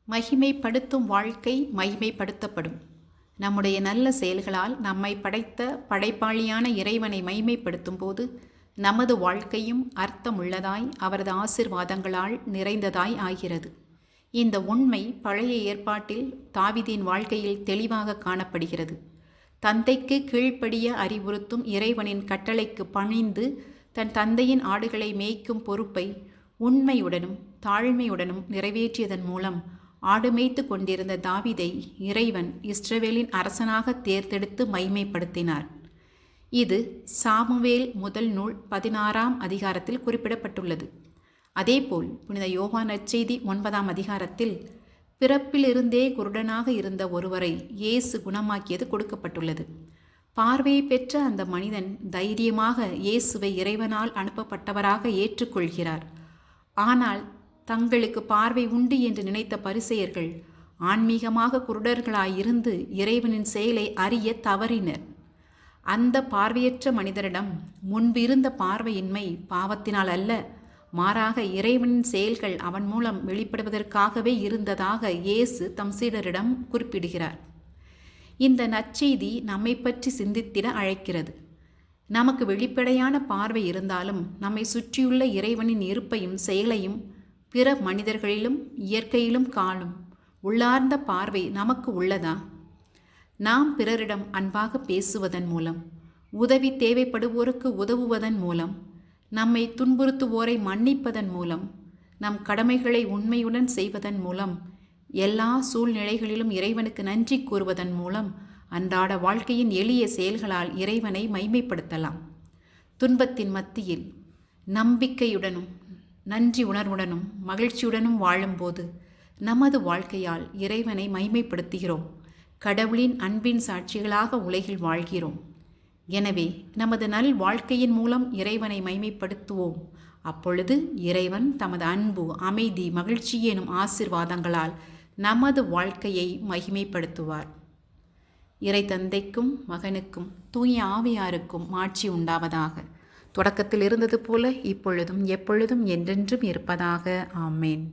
மகிமைப்படுத்தும் வாழ்க்கை மகிமைப்படுத்தப்படும். நம்முடைய நல்ல செயல்களால் நம்மை படைத்த படைப்பாளியான இறைவனை மகிமைப்படுத்தும் போது நமது வாழ்க்கையும் அர்த்தமுள்ளதாய் அவரது ஆசிர்வாதங்களால் நிறைந்ததாய் ஆகிறது. இந்த உண்மை பழைய ஏற்பாட்டில் தாவீதின் வாழ்க்கையில் தெளிவாக காணப்படுகிறது. தந்தைக்கு கீழ்ப்படிய அறிவுறுத்தும் இறைவனின் கட்டளைக்கு பணிந்து தன் தந்தையின் ஆடுகளை மேய்க்கும் பொறுப்பை உண்மையுடனும் தாழ்மையுடனும் நிறைவேற்றியதன் மூலம் ஆடு மேய்த்து கொண்டிருந்த தாவீதை இறைவன் இஸ்ரவேலின் அரசனாக தேர்ந்தெடுத்து மகிமைப்படுத்தினார். இது சாமுவேல் முதல் நூல் 16ஆம் அதிகாரத்தில் குறிப்பிடப்பட்டுள்ளது. அதேபோல் புனித யோவான் நற்செய்தி 9ஆம் அதிகாரத்தில் பிறப்பிலிருந்தே குருடனாக இருந்த ஒருவரை இயேசு குணமாக்கியது கொடுக்கப்பட்டுள்ளது. பார்வையை பெற்ற அந்த மனிதன் தைரியமாக இயேசுவை இறைவனால் அனுப்பப்பட்டவராக ஏற்றுக்கொள்கிறார். ஆனால் தங்களுக்கு பார்வை உண்டு என்று நினைத்த பரிசேயர்கள் ஆன்மீகமாக குருடர்களாயிருந்து இறைவனின் செயலை அறிய தவறினர். அந்த பார்வையற்ற மனிதரிடம் முன்பிருந்த பார்வையின்மை பாவத்தினால் அல்ல, மாறாக இறைவனின் செயல்கள் அவன் மூலம் வெளிப்படுவதற்காகவே இருந்ததாக இயேசு தம் சீடரிடம் குறிப்பிடுகிறார். இந்த நற்செய்தி நம்மை பற்றி சிந்தித்திட அழைக்கிறது. நமக்கு வெளிப்படையான பார்வை இருந்தாலும் நம்மை சுற்றியுள்ள இறைவனின் இருப்பையும் செயலையும் பிற மனிதர்களிலும் இயற்கையிலும் காணும் உள்ளார்ந்த பார்வை நமக்கு உள்ளதா? நாம் பிறரிடம் அன்பாக பேசுவதன் மூலம், உதவி தேவைப்படுவோருக்கு உதவுவதன் மூலம், நம்மை துன்புறுத்துவோரை மன்னிப்பதன் மூலம், நம் கடமைகளை உண்மையுடன் செய்வதன் மூலம், எல்லா சூழ்நிலைகளிலும் இறைவனுக்கு நன்றி கூறுவதன் மூலம் அன்றாட வாழ்க்கையின் எளிய செயல்களால் இறைவனை மைமைப்படுத்தலாம். துன்பத்தின் மத்தியில் நம்பிக்கையுடனும் நன்றி உணர்வுடனும் மகிழ்ச்சியுடனும் வாழும்போது நமது வாழ்க்கையால் இறைவனை மைமைப்படுத்துகிறோம். கடவுளின் அன்பின் சாட்சிகளாக உலகில் வாழ்கிறோம். எனவே நமது நல் வாழ்க்கையின் மூலம் இறைவனை மைமைப்படுத்துவோம். அப்பொழுது இறைவன் தமது அன்பு, அமைதி, மகிழ்ச்சி எனும் ஆசிர்வாதங்களால் நமது வாழ்க்கையை மகிமைப்படுத்துவார். இறை தந்தைக்கும் மகனுக்கும் தூய ஆவியாருக்கும் மாட்சி உண்டாவதாக. தொடக்கத்தில் இருந்தது போல இப்பொழுதும் எப்பொழுதும் என்றென்றும் இருப்பதாக. ஆமேன்.